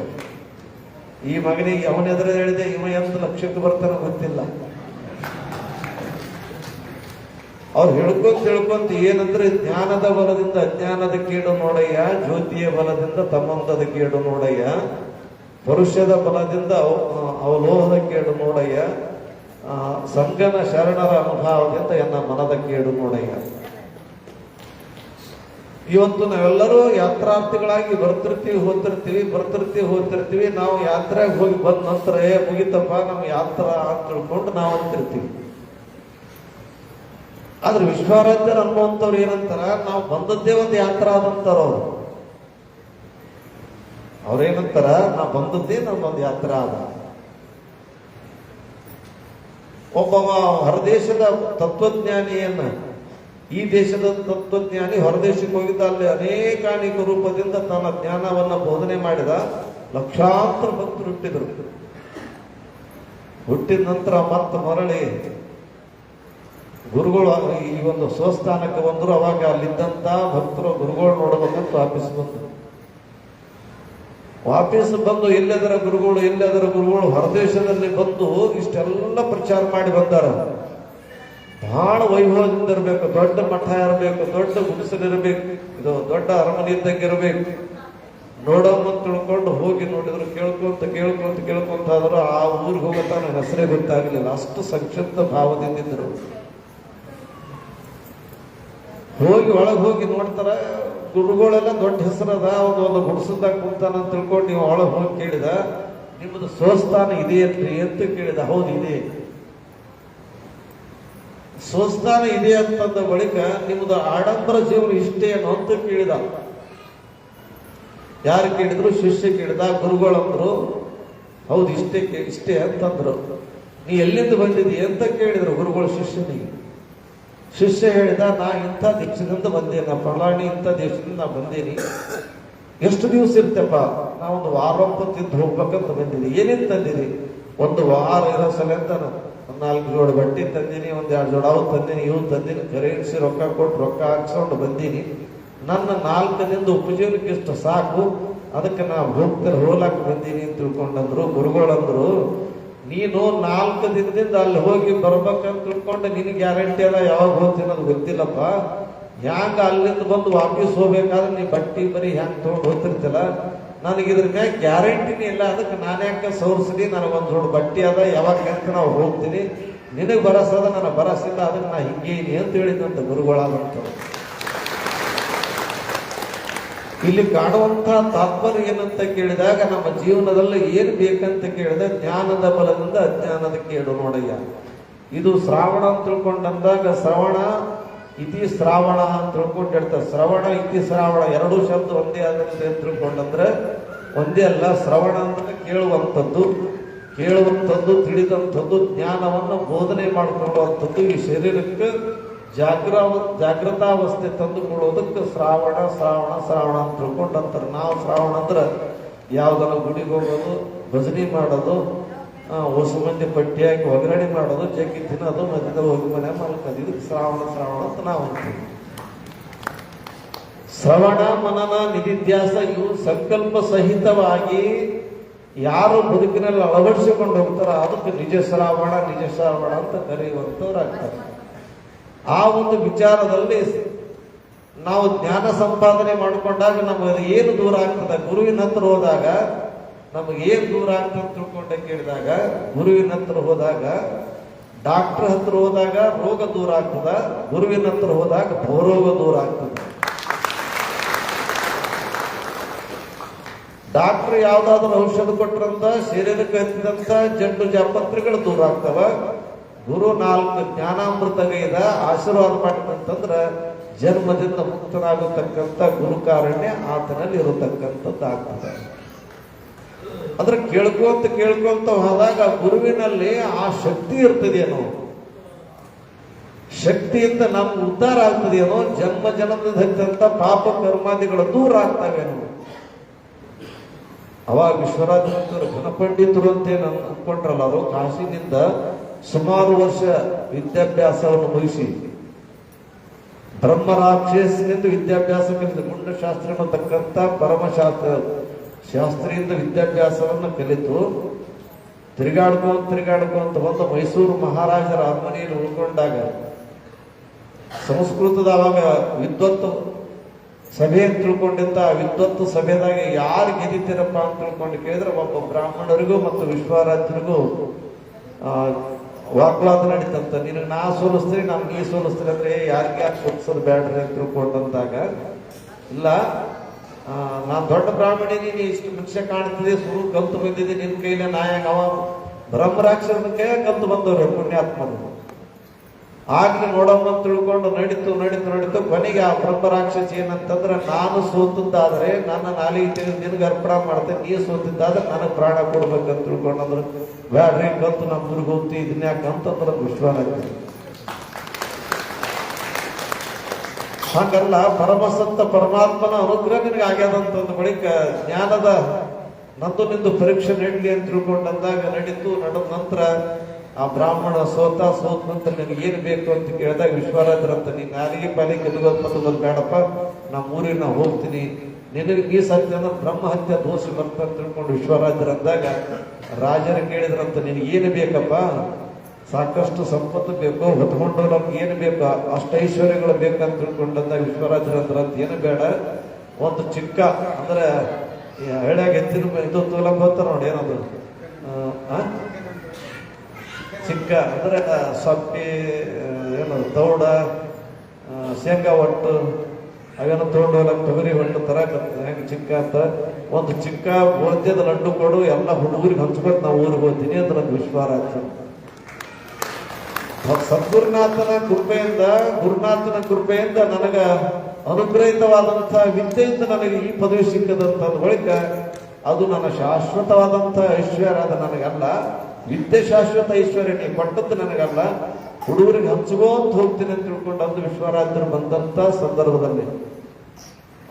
ಈ ಮಗನಿಗೆ ಅವನ ಎದುರು ಹೇಳಿದೆ, ಇವ 1 ಲಕ್ಷಕ್ಕೆ ಬರ್ತಾನೆ ಗೊತ್ತಿಲ್ಲ. ಅವ್ರು ಹೇಳ್ಕೊಂತ ಏನಂದ್ರೆ, ಜ್ಞಾನದ ಬಲದಿಂದ ಅಜ್ಞಾನದ ಕೇಡು ನೋಡಯ್ಯ, ಜ್ಯೋತಿಯ ಬಲದಿಂದ ತಮ್ಮಂದದ ಕೇಡು ನೋಡಯ್ಯ, ಪರುಷದ ಬಲದಿಂದ ಅವಲೋಹದ ಕೇಡು ನೋಡಯ್ಯ, ಸಂಗನ ಶರಣರ ಅನುಭಾವದಿಂದ ಎನ್ನ ಮನದ ಕೇಡು ನೋಡಯ್ಯ. ಇವತ್ತು ನಾವೆಲ್ಲರೂ ಯಾತ್ರಾರ್ಥಿಗಳಾಗಿ ಹೋಗ್ತಿರ್ತೀವಿ. ನಾವು ಯಾತ್ರೆಗೆ ಹೋಗಿ ಬಂದ ನಂತರ ಮುಗಿತಪ್ಪ ನಮ್ಮ ಯಾತ್ರಾ ಅಂತ ತಿಳ್ಕೊಂಡು ನಾವು ಅಂತಿರ್ತೀವಿ. ಆದ್ರೆ ವಿಶ್ವಾರಾಧ್ಯರು ಅನ್ನುವಂಥವ್ರು ಏನಂತಾರ, ನಾವು ಬಂದದ್ದೇ ಒಂದು ಯಾತ್ರಾ ಅದಂತಾರ ಅವ್ರೇನಂತಾರ, ನಾವು ಬಂದದ್ದೇ ನಮ್ಮೊಂದು ಯಾತ್ರಾ ಅದ. ಒಬ್ಬವ ಹೊರದೇಶದ ತತ್ವಜ್ಞಾನಿಯನ್ನ, ಈ ದೇಶದ ತತ್ವಜ್ಞಾನಿ ಹೊರದೇಶಕ್ಕೆ ಹೋಗಿದ್ದ, ಅಲ್ಲಿ ಅನೇಕಾನೇಕ ರೂಪದಿಂದ ತನ್ನ ಜ್ಞಾನವನ್ನ ಬೋಧನೆ ಮಾಡಿದ. ಲಕ್ಷಾಂತರ ಭಕ್ತರು ಹುಟ್ಟಿದ ನಂತರ ಮತ್ತೆ ಮರಳಿ ಗುರುಗಳು ಈ ಒಂದು ಸ್ವಸ್ಥಾನಕ್ಕೆ ಬಂದರು. ಅವಾಗ ಅಲ್ಲಿದ್ದಂತ ಭಕ್ತರು ಗುರುಗಳು ನೋಡಬೇಕಂತ ವಾಪಸ್ ಬಂದು ಎಲ್ಲೆದರ ಗುರುಗಳು ಹೊರದೇಶದಲ್ಲಿ ಬಂದು ಇಷ್ಟೆಲ್ಲ ಪ್ರಚಾರ ಮಾಡಿ ಬಂದಾರ. ಬಹಳ ವೈಭವದಿಂದ ಇರಬೇಕು, ದೊಡ್ಡ ಮಠ ಇರಬೇಕು, ದೊಡ್ಡ ಗುಡಿಸಲಿರಬೇಕು, ಇದು ದೊಡ್ಡ ಅರಮನೆ ಇದ್ದಂಗೆ ಇರಬೇಕು. ನೋಡೋಣ ತಿಳ್ಕೊಂಡು ಹೋಗಿ ನೋಡಿದ್ರು, ಕೇಳ್ಕೊಂತ ಆದ್ರು ಆ ಊರಿಗೆ ಹೋಗತ್ತ ನನ್ನ ಹೆಸರೇ ಗೊತ್ತಾಗಲಿಲ್ಲ, ಅಷ್ಟು ಸಂಕ್ಷಿಪ್ತ ಭಾವದಿಂದಿದ್ರು. ಒಳಗೆ ಹೋಗಿ ನೋಡ್ತಾರ, ಗುರುಗಳೆಲ್ಲ ದೊಡ್ಡ ಹೆಸರದ ಒಂದು ಗುಡಿಸದಾಗ ಕುಂತಾನ ಅಂತ ತಿಳ್ಕೊಂಡು ನೀವು ಒಳಗೆ ಹೋಗಿ ಕೇಳಿದ, ನಿಮ್ಮದು ಸ್ವಸ್ಥಾನ ಇದೆಯಲ್ರಿ ಅಂತ ಕೇಳಿದ. ಹೌದು ಇದೆ, ಸ್ವಸ್ಥಾನ ಇದೆ ಅಂತಂದ ಬಳಿಕ ನಿಮ್ಮದು ಆಡಂಬರ ಜೀವನ ಇಷ್ಟೇ ಏನೋ ಅಂತ ಕೇಳಿದ. ಯಾರು ಕೇಳಿದ್ರು? ಶಿಷ್ಯ ಕೇಳಿದ. ಗುರುಗಳಂದ್ರು ಹೌದು ಇಷ್ಟೇ ಅಂತಂದ್ರು. ನೀ ಎಲ್ಲಿಂದ ಬಂದಿದ್ದೀಯ ಅಂತ ಕೇಳಿದ್ರು ಗುರುಗಳು ಶಿಷ್ಯನಿಗೆ. ಶಿಷ್ಯ ಹೇಳಿದ, ನಾ ಇಂಥ ದೇಶದಿಂದ ಬಂದೇನ, ಫಲಾಣಿ ಇಂಥ ದೇಶದಿಂದ ನಾ ಬಂದೇನಿ. ಎಷ್ಟು ದಿವಸ ಇರ್ತೇಪ್ಪ? ನಾ ಒಂದು ವಾರೊಬ್ಬ ತಿಂದು ಹೋಗ್ಬೇಕಂತ ಬಂದೀನಿ. ಏನೇನು ತಂದಿರಿ? ಒಂದು ವಾರ ಇರೋ ಸಲ ಅಂತ 4 ಜೋಡಿ ಬಟ್ಟೆ ತಂದೀನಿ, 1-2 ಜೋಡ ಅವು ತಂದೀನಿ, ಇವು ತಂದೀನಿ, ಕರೆನ್ಸಿ ರೊಕ್ಕ ಕೊಟ್ಟು ರೊಕ್ಕ ಹಾಕ್ಸ್ಕೊಂಡು ಬಂದೀನಿ. ನನ್ನ 4 ದಿನದ ಉಪಜೀವನಕ್ಕೆ ಇಷ್ಟು ಸಾಕು, ಅದಕ್ಕೆ ನಾ ಹೋಗ್ಲಾಕ ಬಂದೀನಿ ಅಂತ ತಿಳ್ಕೊಂಡಂದ್ರು. ಗುರುಗಳಂದ್ರು, ನೀನು 4 ದಿನದಿಂದ ಅಲ್ಲಿ ಹೋಗಿ ಬರ್ಬೇಕಂತ ತಿಳ್ಕೊಂಡು ನಿನಗೆ ಗ್ಯಾರಂಟಿ ಅದ, ಯಾವಾಗ ಹೋಗ್ತೀನಿ ಅದು ಗೊತ್ತಿಲ್ಲಪ್ಪ. ಹ್ಯಾಂಗ ಅಲ್ಲಿಂದ ಬಂದು ವಾಪಸ್ ಹೋಗ್ಬೇಕಾದ್ರೆ ನೀ ಬಟ್ಟಿ ಬರೀ ಹ್ಯಾಂಗ ತಗೊಂಡು ಹೋಗ್ತಿರ್ತಿಲ್ಲ, ನನಗೆ ಇದ್ರ ಮ್ಯಾಗ ಗ್ಯಾರಂಟಿನೇ ಇಲ್ಲ. ಅದಕ್ಕೆ ನಾನು ಯಾಕೆ ಸೋರ್ಸ್ಲಿ, ನನಗೊಂದು ದೊಡ್ಡ ಬಟ್ಟಿ ಅದ, ಯಾವಾಗ ನಾವು ಹೋಗ್ತೀನಿ, ನಿನಗೆ ಬರಸದ, ನನಗೆ ಬರಸಿಲ್ಲ, ಅದಕ್ಕೆ ನಾ ಹಿಂಗೆ ಅಂತ ಹೇಳಿದಂತ ಗುರುಗಳಾದಂತ. ಇಲ್ಲಿ ಕಾಣುವಂತ ತಾತ್ಪರ್ಯ ಏನಂತ ಕೇಳಿದಾಗ, ನಮ್ಮ ಜೀವನದಲ್ಲಿ ಏನು ಬೇಕಂತ ಕೇಳಿದ, ಜ್ಞಾನದ ಬಲದಿಂದ ಅಜ್ಞಾನದ ಕೇಡು ನೋಡಯ್ಯ. ಇದು ಶ್ರಾವಣ ಅಂತ ತಿಳ್ಕೊಂಡಂದಾಗ ಶ್ರವಣ ಇತಿ ಶ್ರಾವಣ ಅಂತ ತಿಳ್ಕೊಂಡಿರ್ತಾರೆ. ಶ್ರವಣ ಇತಿ ಶ್ರಾವಣ ಎರಡೂ ಶಬ್ದ ಒಂದೇ ಆದಂತೆ ಅಂತ ತಿಳ್ಕೊಂಡಂದ್ರೆ ಒಂದೇ ಅಲ್ಲ. ಶ್ರವಣ ಅಂದ್ರೆ ಕೇಳುವಂಥದ್ದು, ತಿಳಿದಂಥದ್ದು, ಜ್ಞಾನವನ್ನು ಬೋಧನೆ ಮಾಡಿಕೊಳ್ಳುವಂಥದ್ದು, ಈ ಶರೀರಕ್ಕೆ ಜಾಗೃತಾವಸ್ಥೆ ತಂದುಕೊಳ್ಳೋದಕ್ಕೆ ಶ್ರಾವಣ ಅಂತ ತಿಳ್ಕೊಂಡಂತಾರೆ. ನಾವು ಶ್ರಾವಣ ಅಂದ್ರೆ ಯಾವ್ದನ್ನ ಗುಡಿಗೆ ಹೋಗೋದು, ಭಜನೆ ಮಾಡೋದು, ಹೊಸ ಮಂದಿ ಪಟ್ಟಿ ಹಾಕಿ ಒಗ್ಗರಣೆ ಮಾಡೋದು, ಜಗ್ಗಿ ತಿನ್ನೋದು, ಮಧ್ಯದ ಹೋಗಿ ಮನೆ ಮಲ್ಕೋದು, ಇದಕ್ಕೆ ಶ್ರಾವಣ ಅಂತ ನಾವು ಅಂತೀವಿ. ಶ್ರವಣ ಮನನ ನಿಧಿಧ್ಯಾಸ ಇವು ಸಂಕಲ್ಪ ಸಹಿತವಾಗಿ ಯಾರು ಬದುಕಿನಲ್ಲಿ ಅಳವಡಿಸಿಕೊಂಡು ಹೋಗ್ತಾರ ಅದಕ್ಕೆ ನಿಜ ಶ್ರಾವಣ ಅಂತ ಕರೆಯುವಂಥವ್ರಾಗ್ತಾರೆ. ಆ ಒಂದು ವಿಚಾರದಲ್ಲಿ ನಾವು ಜ್ಞಾನ ಸಂಪಾದನೆ ಮಾಡಿಕೊಂಡಾಗ ನಮಗೆ ಏನು ದೂರ ಆಗ್ತದೆ? ಗುರುವಿನ ಹತ್ರ ಹೋದಾಗ ನಮಗೆ ಏನು ದೂರ ಆಗ್ತದೆ ತಿಳ್ಕೊಂಡೆ ಕೇಳಿದಾಗ, ಗುರುವಿನ ಹತ್ರ ಹೋದಾಗ, ಡಾಕ್ಟರ್ ಹತ್ರ ಹೋದಾಗ ರೋಗ ದೂರ ಆಗ್ತದ, ಗುರುವಿನ ಹತ್ರ ಹೋದಾಗ ಭವರೋಗ ದೂರ ಆಗ್ತದೆ. ಡಾಕ್ಟರ್ ಯಾವ್ದಾದ್ರು ಔಷಧ ಕೊಟ್ಟರಂತ ಶರೀರಕ್ಕೆ ಹತ್ತಿದಂತ ಜಡ್ಡು ಜಾಪತ್ರೆಗಳು ದೂರ ಆಗ್ತವ. ಗುರು 4 ಜ್ಞಾನಾಮೃತಗೈದ ಆಶೀರ್ವಾದ ಮಾಡಿದಂತಂದ್ರ ಜನ್ಮದಿಂದ ಮುಕ್ತನಾಗತಕ್ಕಂಥ ಗುರುಕಾರಣ್ಯ ಆತನಲ್ಲಿ ಇರತಕ್ಕಂಥದ್ದು ಆಗ್ತದೆ. ಅದ್ರ ಕೇಳ್ಕೊಂತ ಹೋದಾಗ ಗುರುವಿನಲ್ಲಿ ಆ ಶಕ್ತಿ ಇರ್ತದೇನೋ, ಶಕ್ತಿಯಿಂದ ನಮ್ಗೆ ಉದ್ಧಾರ ಆಗ್ತದೇನೋ, ಜನ್ಮದಿಂದ ಹತ್ತಂತ ಪಾಪ ಕರ್ಮಾದಿಗಳು ದೂರ ಆಗ್ತಾವೇನೋ. ಅವಾಗ ವಿಶ್ವರಾಜನಂತರ ಘನಪಂಡಿತರು ಅಂತೇನು ಅನ್ಕೊಂಡ್ರಲ್ಲ, ಅವರು ಕಾಶಿನಿಂದ ಸುಮಾರು ವರ್ಷ ವಿದ್ಯಾಭ್ಯಾಸವನ್ನು ಮುಗಿಸಿ ಬ್ರಹ್ಮರಾಕ್ಷಸನಿಂದ ವಿದ್ಯಾಭ್ಯಾಸ ಕಲಿತು ಗುಂಡಶಾಸ್ತ್ರ ಅನ್ನತಕ್ಕಂಥ ಶಾಸ್ತ್ರಿಯಿಂದ ವಿದ್ಯಾಭ್ಯಾಸವನ್ನು ಕಲಿತು ತಿರುಗಾಡ್ಕೊಂತ ಬಂದು ಮೈಸೂರು ಮಹಾರಾಜರ ಅರಮನೆಯಲ್ಲಿ ಉಳ್ಕೊಂಡಾಗ ಸಂಸ್ಕೃತದ ಅವಾಗ ವಿದ್ವತ್ತು ಸಭೆ ಅಂತ ತಿಳ್ಕೊಂಡಿದ್ದ. ವಿದ್ವತ್ತು ಸಭೆದಾಗ ಯಾರು ಗೆದ್ದಿದ್ದೀರಪ್ಪ ಅಂತ ತಿಳ್ಕೊಂಡು ಕೇಳಿದ್ರೆ ಒಬ್ಬ ಬ್ರಾಹ್ಮಣರಿಗೂ ಮತ್ತು ವಿಶ್ವರಾಜ್ಯರಿಗೂ ವಾಗ್ವಾದ ನಡೀತಂತ. ನಿನಗೆ ನಾ ಸೋಲಿಸ್ತೀನಿ, ನಾನು ನೀ ಸೋಲಿಸ್ತೀನಿ ಅಂದ್ರೆ ಯಾರಿಗೆ ಸೋಲಿಸೋದು ಬೇಡ್ರಿ ಅಂತ ತಿಳ್ಕೊಂಡಂದಾಗ ಇಲ್ಲ ನಾನ್ ದೊಡ್ಡ ಬ್ರಾಹ್ಮಣಿ, ನೀನು ಇಷ್ಟು ಮನುಷ್ಯ ಕಾಣ್ತಿದೆ, ಸುರು ಕಲ್ತು ಬಂದಿದೆ, ನಿನ್ ಕೈಲೇ ನಾಯಕ ಅವ ಬ್ರಹ್ಮರಾಕ್ಷಸನ ಕೈ ಕಲ್ತು ಬಂದವ್ರೆ ಪುಣ್ಯಾತ್ಮರು. ಆಗ್ಲಿ ನೋಡಮ್ಮ ಅಂತ ತಿಳ್ಕೊಂಡು ನಡೀತು ಕೊನೆಗೆ ಆ ಬ್ರಹ್ಮರಾಕ್ಷಸಿ ಏನಂತಂದ್ರೆ, ನಾನು ಸೋತದ್ದಾದ್ರೆ ನನ್ನ ನಾಲಿಗೆ ತೆಗೆದು ನಿನ್ಗೆ ಅರ್ಪಣೆ ಮಾಡ್ತೇನೆ, ನೀ ಸೋತಿದ್ದಾದ್ರೆ ನನಗೆ ಪ್ರಾಣ ಕೊಡ್ಬೇಕಂತ ತಿಳ್ಕೊಂಡಂದ್ರೆ, ಬ್ಯಾಡ್ರಿ ಕಲ್ತು ನಮ್ಮ ಊರಿಗೆ ಹೋಗ್ತಿ, ಇದನ್ಯಾಕ ಅಂತಂದ್ರೆ ವಿಶ್ವಾಸ. ಹಾಗಲ್ಲ, ಪರಮಸತ್ತ ಪರಮಾತ್ಮನ ಅನುಗ್ರಹ ನಿನಗೆ ಆಗ್ಯದಂತಂದ ಬಳಿಕ ಜ್ಞಾನದ ನಂದು ನಿಂದು ಪರೀಕ್ಷೆ ನಡಲಿ ಅಂತ ತಿಳ್ಕೊಂಡಂದಾಗ ನಡೀತು. ನಡೆದ ನಂತರ ಆ ಬ್ರಾಹ್ಮಣ ಸೋತ ನಂತರ ನಿನಗೆ ಏನು ಬೇಕು ಅಂತ ಕೇಳಿದಾಗ ವಿಶ್ವರಾದ್ರಂತ, ನೀನ್ ನಾಲಿಗೆ ಪಾಲಿಗೆ ಎದುಗೋದು ಬೇಡಪ್ಪ, ನಮ್ಮ ಊರಿಗೆ ನಾವು ಹೋಗ್ತೀನಿ, ನಿನಗೆ ಈ ಸತ್ಯ ಅಂದ್ರೆ ಬ್ರಹ್ಮ ಹತ್ಯೆ ದೋಷ ಬರ್ತಂತ ತಿಳ್ಕೊಂಡು ವಿಶ್ವರಾದ್ರಂದಾಗ ರಾಜರು ಕೇಳಿದ್ರಂತ, ನಿನಗೆ ಏನು ಬೇಕಪ್ಪ? ಸಾಕಷ್ಟು ಸಂಪತ್ತು ಬೇಕು, ಹೊತ್ಕೊಂಡು ನಮ್ಗೆ ಏನು ಬೇಕು, ಅಷ್ಟು ಐಶ್ವರ್ಯಗಳು ಬೇಕಂತ ತಿಳ್ಕೊಂಡಂದಾಗ ವಿಶ್ವರಾಜರಂದ್ರಂತ, ಏನು ಬೇಡ, ಒಂದು ಚಿಕ್ಕ ಅಂದ್ರೆ ಹಳ್ಯಾಗ ಎತ್ತಿನ ಇದು ತೋಲಂಬ ನೋಡಿ, ಏನದು ಚಿಕ್ಕ ಅಂದ್ರೆ ಸೊಪ್ಪಿ, ಏನು ತೌಡ, ಶೇಂಗಾ ಒಟ್ಟು ಅವೇನೋ ತೊಗೊಂಡೋಗ್ಲಕ್ಕ ತೊಗರಿ ಒಟ್ಟು ತರಕತ್ತ ಹೆಂಗೆ ಚಿಕ್ಕ ಅಂತ ಒಂದು ಚಿಕ್ಕ ಗೋಧ್ಯದ ಲಡ್ಡು ಕೊಡು, ಎಲ್ಲ ಹುಡುಗರಿಗೆ ಹಂಚ್ಕೊಟ್ಟು ನಾವು ಊರಿಗೆ ಹೋಗ್ತೀನಿ ಅಂದ್ರೆ ಅದು ವಿಶ್ವರಾಜ. ಸದ್ಗುರುನಾಥನ ಕೃಪೆಯಿಂದ ನನಗ ಅನುಗ್ರಹಿತವಾದಂತಹ ವಿದ್ಯೆಯಿಂದ ನನಗೆ ಈ ಪದವಿ ಸಿಕ್ಕದಂತ ಬಳಿಕ ಅದು ನನ್ನ ಶಾಶ್ವತವಾದಂತ ಐಶ್ವರ್ಯ. ಅದು ನನಗಲ್ಲ, ವಿದ್ಯೆ ಶಾಶ್ವತ ಐಶ್ವರ್ಯ, ನೀ ಕೊಟ್ಟದ್ದು ನನಗಲ್ಲ, ಹುಡುಗರಿಗೆ ಹಂಚ್ಕೊಂತ ಹೋಗ್ತೀನಿ ಅಂತ ತಿಳ್ಕೊಂಡು ಅಂದು ವಿಶ್ವರಾಜರು ಬಂದಂತ ಸಂದರ್ಭದಲ್ಲಿ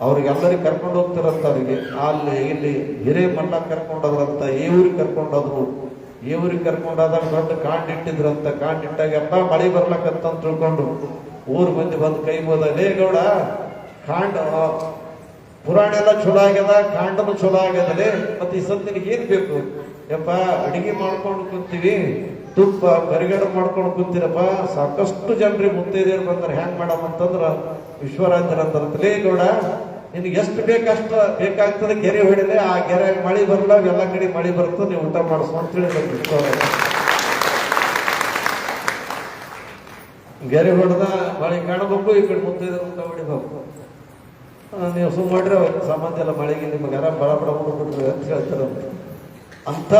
ಅವ್ರಿಗೆಲ್ಲರಿಗೆ ಕರ್ಕೊಂಡು ಹೋಗ್ತಿರಂತ, ಅವರಿಗೆ ಅಲ್ಲಿ ಇಲ್ಲಿ ಹಿರೇ ಮಲ್ಲ ಕರ್ಕೊಂಡೋದ್ರಂತ, ಈ ಊರಿಗೆ ಕರ್ಕೊಂಡೋದ್ರು. ಈ ಊರಿಗೆ ಕರ್ಕೊಂಡಾದಾಗ ದೊಡ್ಡ ಕಾಂಡ್ ಇಟ್ಟಿದ್ರಂತ. ಕಾಂಡ್ ಇಟ್ಟಾಗ ಅಪ್ಪ ಮಳೆ ಬರ್ಲಕ್ಕಂತ ತಿಳ್ಕೊಂಡು ಊರ್ ಮಂದಿ ಬಂದು ಕೈ ಬೋದ, ಲೇ ಗೌಡ, ಕಾಂಡ ಪುರಾಣ ಎಲ್ಲ ಚಲೋ ಆಗ್ಯದ, ಕಾಂಡನು ಚಲೋ ಆಗ್ಯದಲೇ, ಮತ್ತೆ ಈ ಸತ್ ನಿನಗೆ ಏನ್ ಬೇಕು? ಯಪ್ಪ ಅಡಿಗೆ ಮಾಡ್ಕೊಂಡು ಕುಂತೀವಿ, ತುಪ್ಪ ಬರಿಗಡ ಮಾಡ್ಕೊಂಡು ಕುಂತೀರಪ್ಪ, ಸಾಕಷ್ಟು ಜನರಿಗೆ ಮುತ್ತೈದೇರು ಬಂದ್ರೆ ಹ್ಯಾಂಗ್ ಮಾಡಮ್ಮ ಅಂತಂದ್ರ ವಿಶ್ವರಾಜರಂತ, ಲೇ ಗೌಡ, ನಿನ್ಗೆ ಎಷ್ಟು ಬೇಕಷ್ಟ ಬೇಕಾಗ್ತದೆ ಗೆರೆ ಹೊಡಿಲೆ, ಆ ಗೆರೆ ಮಳಿ ಬರಲ್ಲ, ಎಲ್ಲ ಕಡೆ ಮಳಿ ಬರ್ತದೆ, ನೀವು ಊಟ ಮಾಡಿಸು ಅಂತ ಹೇಳಿ ಗೆರೆ ಹೊಡೆದ ಮಳೆ ಕಾಣಬೇಕು, ಈ ಕಡೆ ಮುತ್ತೈದ ಊಟ ಹೊಡಿಬೇಕು. ನೀವು ಸುಮ್ಮ ಮಾಡ್ರೆ ಸಂಬಂಧ ಎಲ್ಲ ಮಳೆಗೆ ನಿಮಗೆ ಯಾರ ಬಡ ಬಿಡ್ರಿ ಅಂತ ಹೇಳ್ತಾರೆ. ಅಂತ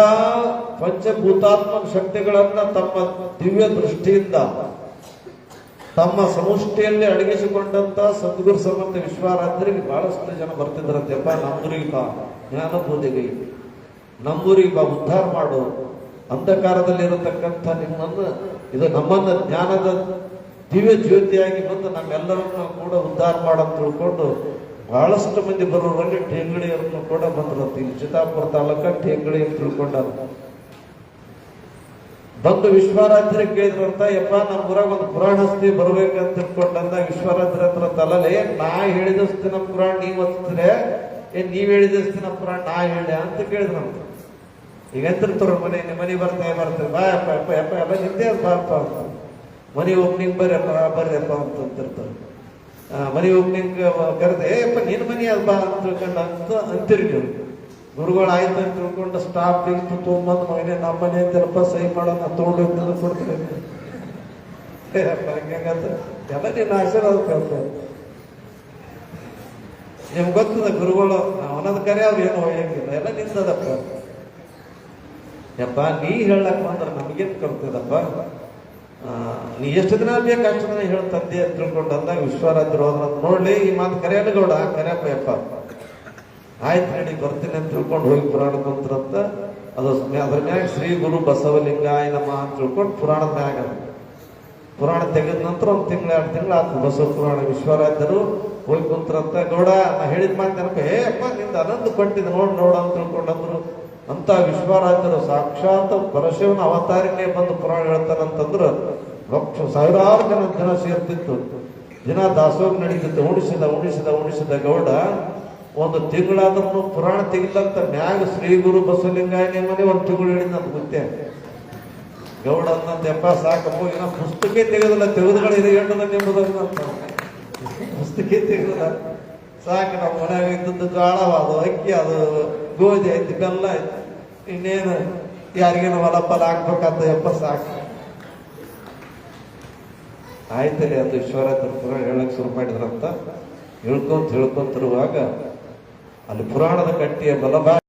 ಪಂಚಭೂತಾತ್ಮಕ ಶಕ್ತಿಗಳನ್ನ ತಮ್ಮ ದಿವ್ಯ ದೃಷ್ಟಿಯಿಂದ ತಮ್ಮ ಸಮಷ್ಟಿಯಲ್ಲಿ ಅಡಗಿಸಿಕೊಂಡಂತ ಸದ್ಗುರು ಸಮರ್ಥ ವಿಶ್ವರಾತ್ರಿಗೆ ಬಹಳಷ್ಟು ಜನ ಬರ್ತಿದ್ರಂತೆಪ್ಪ, ನಮ್ಮೂರಿಗೆ ಬಾ, ಜ್ಞಾನ ಬೋಧೆಗೆ ನಮ್ಮೂರಿಗೆ ಬಾ, ಉದ್ಧಾರ ಮಾಡು, ಅಂಧಕಾರದಲ್ಲಿ ಇರತಕ್ಕಂಥ ನಮ್ಮನ್ನ ಜ್ಞಾನದ ದಿವ್ಯ ಜ್ಯೋತಿಯಾಗಿ ಬಂದು ನಮ್ಮೆಲ್ಲರನ್ನು ಕೂಡ ಉದ್ಧಾರ ಮಾಡಂತ ತಿಳ್ಕೊಂಡು ಬಹಳಷ್ಟು ಮಂದಿ ಬರೋರಲ್ಲಿ ಠೇಂಗಡಿಯವ್ರನ್ನು ಕೂಡ ಬಂದ್ರಂತ. ಇಲ್ಲಿ ಚಿತ್ತಾಪುರ ತಾಲೂಕ ಠೇಂಗಡಿ ಅಂತ ತಿಳ್ಕೊಂಡ ಬಂದು ವಿಶ್ವರಾತ್ರಿಗೆ ಕೇಳಿದ್ರಂತ, ಯಪ್ಪ ನಮ್ಮ ಊರಾಗ ಒಂದು ಪುರಾಣಸ್ತಿ ಬರ್ಬೇಕಂತ ತಿಳ್ಕೊಂಡಂದ ವಿಶ್ವರಾತ್ರ ಹತ್ರ ತಲಲೆ, ನಾ ಹೇಳಿದಸ್ತಿ ನಮ್ಮ ಪುರಾಣ ನೀವ್ ಓದ್ತಿದ್ರೆ, ನೀವ್ ಹೇಳಿದಸ್ತಿ ನಮ್ಮ ಪುರಾಣ ನಾ ಹೇಳ ಅಂತ ಕೇಳಿದ್ರಂತ. ಈಗ ಎಂತಿರ್ತಾರ ನಿಮ್ಮ ಮನೆ ಬರ್ತೇವೆ ಬಾ ಯಪ್ಪ ಯಪ್ಪ ಯಪ್ಪ ಎಲ್ಲ ನಿಂದೆ ಬಾಪ್ಪ ಅಂತ, ಮನೆ ಓಪನಿಂಗ್ ಬರ್ರಪ್ಪ ಅಂತಿರ್ತಾರೆ. ಮನೆ ಓಪನಿಂಗ್ ಕರೆದೆ, ಏಪ್ಪ ನಿನ್ ಮನೆ ಅದ್ ಬಾ ಅಂತ ತಿಳ್ಕೊಂಡ ಅಂತಿರಿ ನೀವು. ಗುರುಗಳು ಆಯ್ತು ಅಂತ ತಿಳ್ಕೊಂಡು ಸ್ಟಾಫ್ ಇತ್ತು ತೊಗೊಂಬಂದ್ ಮಗನೇ ನಮ್ಮ ಮನೆ ಅಂತೆಲ್ಲಪ್ಪ ಸಹಿ ಮಾಡೋಣ ತೊಗೊಂಡು ಕೊಡ್ತಾರೆ. ಎಲ್ಲ ನಿನ್ನ ಆಶೀರ್ವಾದ ಕೇಳ್ತಾರೆ. ನಿಮ್ಗೆ ಗೊತ್ತದ ಗುರುಗಳು ಅವನದ್ ಕರೆ ಅವ್ರು ಏನು ಹೋಗಿಲ್ಲ, ಎಲ್ಲ ನಿಂತದಪ್ಪ. ಯಪ್ಪ ನೀ ಹೇಳಕ್ ಬಂದ್ರೆ ನಮಗೇನ್ ಕಲ್ತದಪ್ಪ, ನೀ ಎಷ್ಟು ದಿನ ಬೇಕು ಅಷ್ಟು ದಿನ ಹೇಳ್ತದ್ದೆ ಅಂತ ತಿಳ್ಕೊಂಡು ಅಂದಾಗ ವಿಶ್ವರಾತ್ರಿ ಹೋದ್ರ ನೋಡ್ಲಿ ಈ ಮಾತು ಕರೆಯಲ್ಲ ಗೌಡ, ಕರೆಯಪ್ಪ ಯಪ್ಪ, ಆಯ್ತು ನಡಿ ಬರ್ತೀನಿ ಅಂತ ತಿಳ್ಕೊಂಡು ಹೋಗಿ ಪುರಾಣ ಕುಂತ್ರಂತ. ಅದು ಅದ್ರ ಮ್ಯಾಗ ಶ್ರೀ ಗುರು ಬಸವಲಿಂಗಾಯ ನಮಃ ಅಂತ ತಿಳ್ಕೊಂಡು ಪುರಾಣದ ಮ್ಯಾಗ ಪುರಾಣ ತೆಗೆದ ನಂತರ 1 ತಿಂಗಳು 2 ತಿಂಗಳು ಆತು ಬಸವ ಪುರಾಣ. ವಿಶ್ವರಾಜರು ಹೋಗಿ ಕುಂತ್ರಂತ, ಗೌಡ ನಾ ಹೇಳಿದ ಮಾತು ನೆನಪ, ಅಪ್ಪ ನಿಂದ ಅನಂತ ಕೊಟ್ಟಿದ್ದು ನೋಡ ಅಂತ ತಿಳ್ಕೊಂಡಂದ್ರು. ಅಂತ ವಿಶ್ವರಾಜರು ಸಾಕ್ಷಾತ್ ಪರಶಿವನ ಅವತಾರಿಕೆ ಬಂದು ಪುರಾಣ ಹೇಳ್ತಾರಂತಂದ್ರ ಸಾವಿರಾರು ಜನ ಸೇರ್ತಿತ್ತು. ದಿನ ದಾಸೋಗ ನಡೀತಿತ್ತು. ಉಣಿಸಿದ ಗೌಡ 1 ತಿಂಗಳಾದ್ರೂ ಪುರಾಣ ತೆಗಿಲಂತ ಮ್ಯಾಗ ಶ್ರೀ ಗುರು ಬಸವಲಿಂಗಾಯ ಮನೆ 1 ತಿಂಗಳು ಹೇಳಿದಂತ ಗೊತ್ತೇ. ಗೌಡ ಅಂದಂತೆಪ್ಪ ಸಾಕಪ್ಪ, ಇನ್ನ ಪುಸ್ತಕ ತೆಗೆದಿಲ್ಲ, ತೆಗೆದುಗಳಿದೆ ಎಂಟದ ಎಂಬುದಂತ ಪುಸ್ತಕ ತೆಗೆದಿಲ್ಲ ಸಾಕು. ನಮ್ಮ ಮನ್ಯಾಗ ಇದ್ದದ್ದು ಗಾಳವ, ಅದು ಅಕ್ಕಿ, ಅದು ಗೋಧಿ ಐತಿ, ಬೆಲ್ಲ ಐತಿ, ಇನ್ನೇನು ಯಾರಿಗೇನು ಹೊಲಪಲ ಹಾಕ್ಬೇಕಂತ ಯಪ್ಪ ಸಾಕು. ಆಯ್ತರಿ ಅದು ವಿಶ್ವರಾತ್ರಿ ಪುರಾಣ ಹೇಳಕ್ ಶುರು ಮಾಡಿದ್ರಂತ. ಇಳ್ಕೊಂತಿರುವಾಗ ಅಲ್ಲಿ ಪುರಾಣದ ಕಟ್ಟಿಯ ಬಲಭಾಗ